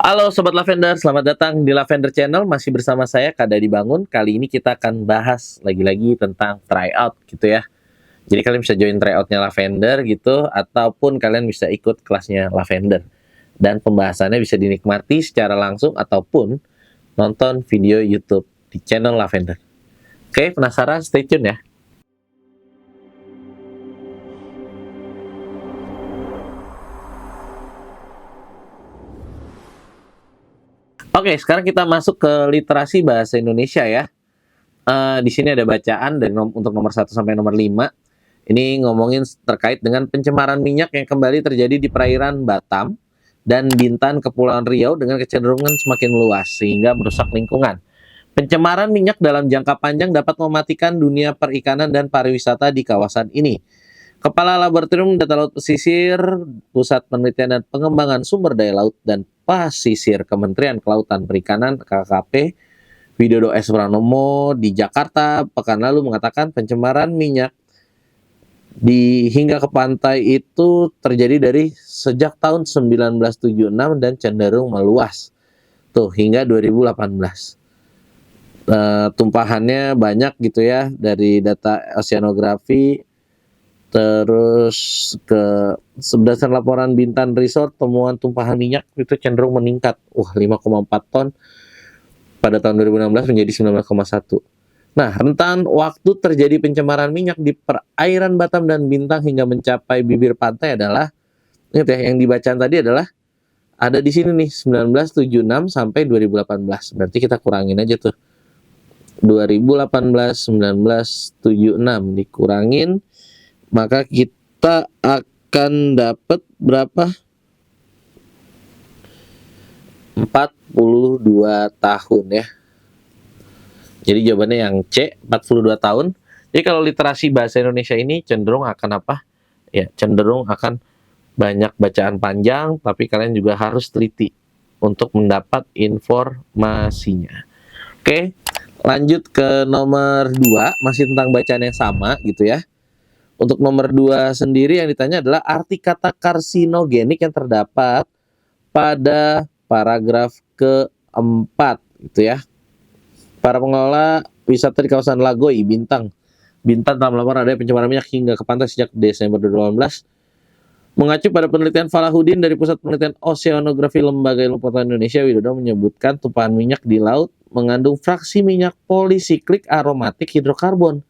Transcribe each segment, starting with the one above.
Halo Sobat Lavender, selamat datang di Lavender Channel. Masih bersama saya Kada Dibangun. Kali ini kita akan bahas lagi-lagi tentang tryout gitu ya. Jadi kalian bisa join tryoutnya Lavender gitu, ataupun kalian bisa ikut kelasnya Lavender. Dan pembahasannya bisa dinikmati secara langsung ataupun nonton video YouTube di channel Lavender. Oke, penasaran? Stay tune ya. Oke, sekarang kita masuk ke literasi bahasa Indonesia ya. Di sini ada bacaan dari untuk nomor 1 sampai nomor 5. Ini ngomongin terkait dengan pencemaran minyak yang kembali terjadi di perairan Batam dan Bintan Kepulauan Riau dengan kecenderungan semakin meluas sehingga merusak lingkungan. Pencemaran minyak dalam jangka panjang dapat mematikan dunia perikanan dan pariwisata di kawasan ini. Kepala Laboratorium Data Laut Pesisir, Pusat Penelitian dan Pengembangan Sumber Daya Laut dan Pasisir Kementerian Kelautan Perikanan (KKP), Widodo S. Pranomo di Jakarta pekan lalu mengatakan pencemaran minyak hingga ke pantai itu terjadi dari sejak tahun 1976 dan cenderung meluas hingga 2018. Tumpahannya banyak gitu ya dari data oceanografi. Terus berdasarkan laporan Bintan Resort, temuan tumpahan minyak itu cenderung meningkat 5,4 ton pada tahun 2016 menjadi 19,1. Nah, rentan waktu terjadi pencemaran minyak di perairan Batam dan Bintang hingga mencapai bibir pantai adalah, ingat ya, yang dibacaan tadi adalah ada di sini nih, 1976 sampai 2018. Berarti kita kurangin aja tuh. 2018, 1976 dikurangin, maka kita akan dapat berapa? 42 tahun ya. Jadi jawabannya yang C, 42 tahun. Jadi kalau literasi bahasa Indonesia ini cenderung akan apa? Ya, cenderung akan banyak bacaan panjang, tapi kalian juga harus teliti untuk mendapat informasinya. Oke, lanjut ke nomor 2, masih tentang bacaan yang sama gitu ya. Untuk nomor 2 sendiri yang ditanya adalah arti kata karsinogenik yang terdapat pada paragraf keempat gitu ya. Para pengelola wisata di kawasan Lagoy, Bintan dalam laporan ada pencemaran minyak hingga ke pantai sejak Desember 2018. Mengacu pada penelitian Falahuddin dari Pusat Penelitian Oceanografi Lembaga Ilmu Pengetahuan Indonesia, Widodo menyebutkan tumpahan minyak di laut mengandung fraksi minyak polisiklik aromatik hidrokarbon.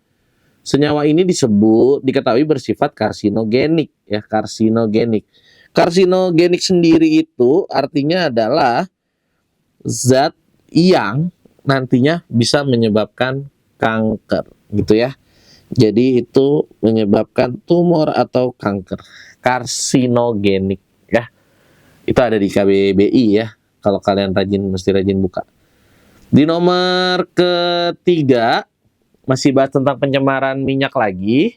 Senyawa ini diketahui bersifat karsinogenik ya, karsinogenik. Karsinogenik sendiri itu artinya adalah zat yang nantinya bisa menyebabkan kanker gitu ya. Jadi itu menyebabkan tumor atau kanker. Karsinogenik ya. Itu ada di KBBI ya. Kalau kalian mesti rajin buka. Di nomor ketiga masih bahas tentang pencemaran minyak lagi.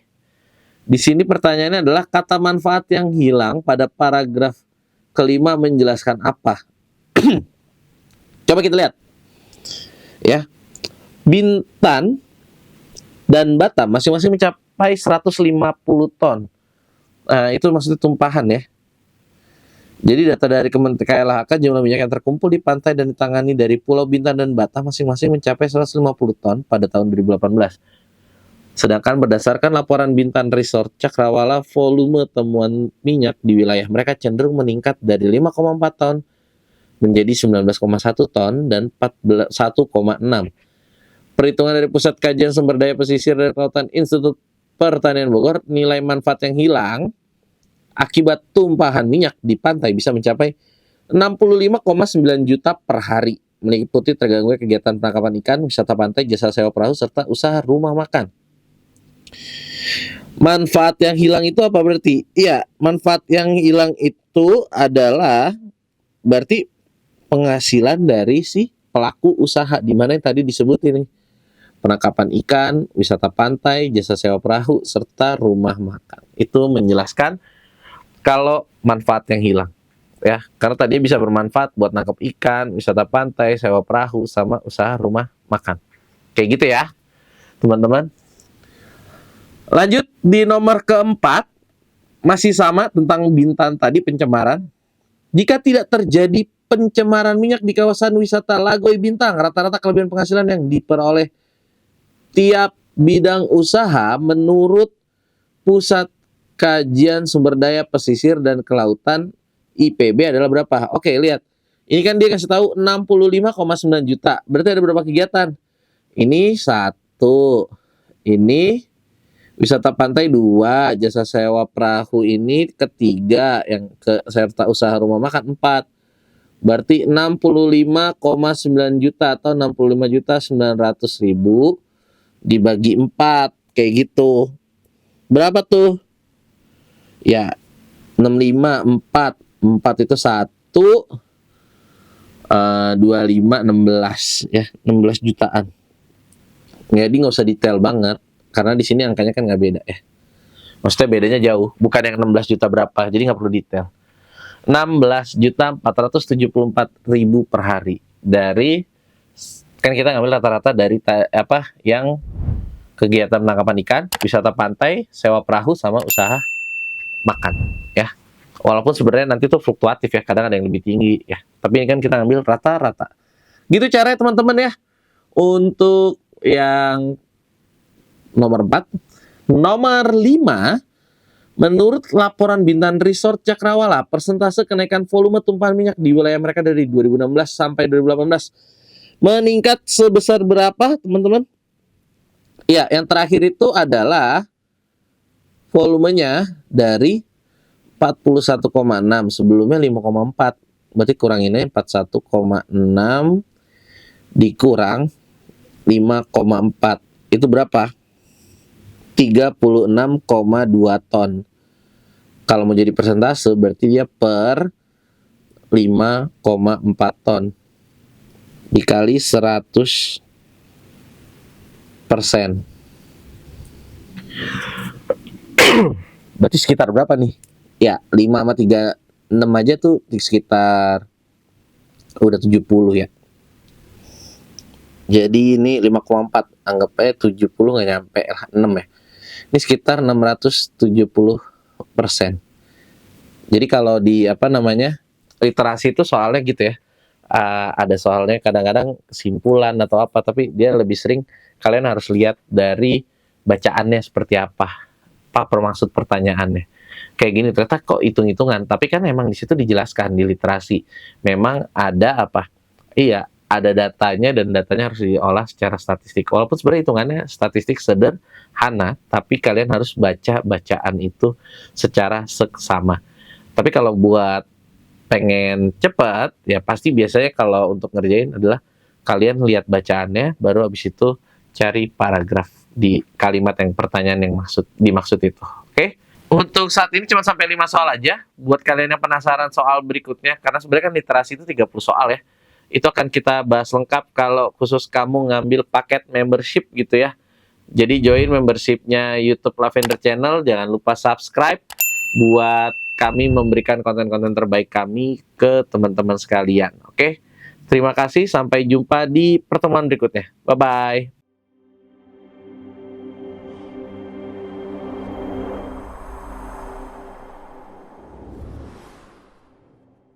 Di sini pertanyaannya adalah kata manfaat yang hilang pada paragraf kelima menjelaskan apa? Coba kita lihat. Ya. Bintan dan Batam masing-masing mencapai 150 ton. Nah, itu maksudnya tumpahan ya. Jadi data dari Kementerian KLHK, jumlah minyak yang terkumpul di pantai dan ditangani dari Pulau Bintan dan Batam masing-masing mencapai 150 ton pada tahun 2018. Sedangkan berdasarkan laporan Bintan Resort Cakrawala, volume temuan minyak di wilayah mereka cenderung meningkat dari 5,4 ton menjadi 19,1 ton dan 1,6. Perhitungan dari Pusat Kajian Sumber Daya Pesisir dan Kelautan Institut Pertanian Bogor, nilai manfaat yang hilang akibat tumpahan minyak di pantai bisa mencapai 65,9 juta per hari, meliputi terganggunya kegiatan penangkapan ikan, wisata pantai, jasa sewa perahu, serta usaha rumah makan. Manfaat yang hilang itu apa berarti? Iya, manfaat yang hilang itu adalah berarti penghasilan dari si pelaku usaha, di mana yang tadi disebut ini. Penangkapan ikan, wisata pantai, jasa sewa perahu, serta rumah makan. Itu menjelaskan kalau manfaat yang hilang ya, karena tadi bisa bermanfaat buat nangkep ikan, wisata pantai, sewa perahu, sama usaha rumah makan. Kayak gitu ya teman-teman. Lanjut di nomor keempat, masih sama tentang Bintan tadi, pencemaran. Jika tidak terjadi pencemaran minyak di kawasan wisata Lagoy Bintang. Rata-rata kelebihan penghasilan yang diperoleh tiap bidang usaha menurut Pusat Kajian Sumber Daya Pesisir dan Kelautan IPB adalah berapa? Oke, lihat. Ini kan dia kasih tahu 65,9 juta. Berarti ada berapa kegiatan? Ini satu. Ini wisata pantai 2, jasa sewa perahu ini ketiga, yang ke serta usaha rumah makan 4. Berarti 65,9 juta atau 65.900.000 dibagi 4 kayak gitu. Berapa tuh? Ya, 65 4. 4 itu 1 25 16 ya, 16 jutaan. Jadi nggak usah detail banget karena di sini angkanya kan nggak beda ya. Maksudnya bedanya jauh, bukan yang 16 juta berapa, jadi nggak perlu detail. 16.474.000 per hari dari, kan kita ngambil rata-rata dari yang kegiatan penangkapan ikan, wisata pantai, sewa perahu, sama usaha makan ya. Walaupun sebenarnya nanti tuh fluktuatif ya, kadang ada yang lebih tinggi ya. Tapi ini kan kita ngambil rata-rata. Gitu caranya teman-teman ya. Untuk yang nomor 4, nomor 5, menurut laporan Bintan Resort Cakrawala, persentase kenaikan volume tumpahan minyak di wilayah mereka dari 2016 sampai 2018 meningkat sebesar berapa, teman-teman? Ya, yang terakhir itu adalah volumenya dari 41,6, sebelumnya 5,4. Berarti kuranginnya 41,6 dikurang 5,4. Itu berapa? 36,2 ton. Kalau mau jadi persentase berarti dia per 5,4 ton dikali 100%. Berarti sekitar berapa nih? Ya, 5 sama 36 aja tuh sekitar udah 70 ya. Jadi ini 5,4, anggap aja 70 nggak nyampe 6 ya. Ini sekitar 670%. Jadi kalau di literasi itu soalnya gitu ya. Ada soalnya kadang-kadang kesimpulan atau apa, tapi dia lebih sering kalian harus lihat dari bacaannya seperti apa bermaksud pertanyaannya. Kayak gini, ternyata kok hitung-hitungan, tapi kan memang di situ dijelaskan di literasi. Memang ada Iya, ada datanya dan datanya harus diolah secara statistik. Walaupun sebenarnya hitungannya statistik sederhana, tapi kalian harus baca bacaan itu secara seksama. Tapi kalau buat pengen cepat, ya pasti biasanya kalau untuk ngerjain adalah kalian lihat bacaannya, baru habis itu cari paragraf di kalimat yang pertanyaan yang dimaksud itu. Oke? Untuk saat ini cuma sampai 5 soal aja. Buat kalian yang penasaran soal berikutnya, karena sebenarnya kan literasi itu 30 soal ya. Itu akan kita bahas lengkap kalau khusus kamu ngambil paket membership gitu ya. Jadi join membershipnya YouTube Lavender Channel, jangan lupa subscribe buat kami memberikan konten-konten terbaik kami ke teman-teman sekalian. Oke? Terima kasih, sampai jumpa di pertemuan berikutnya. Bye-bye.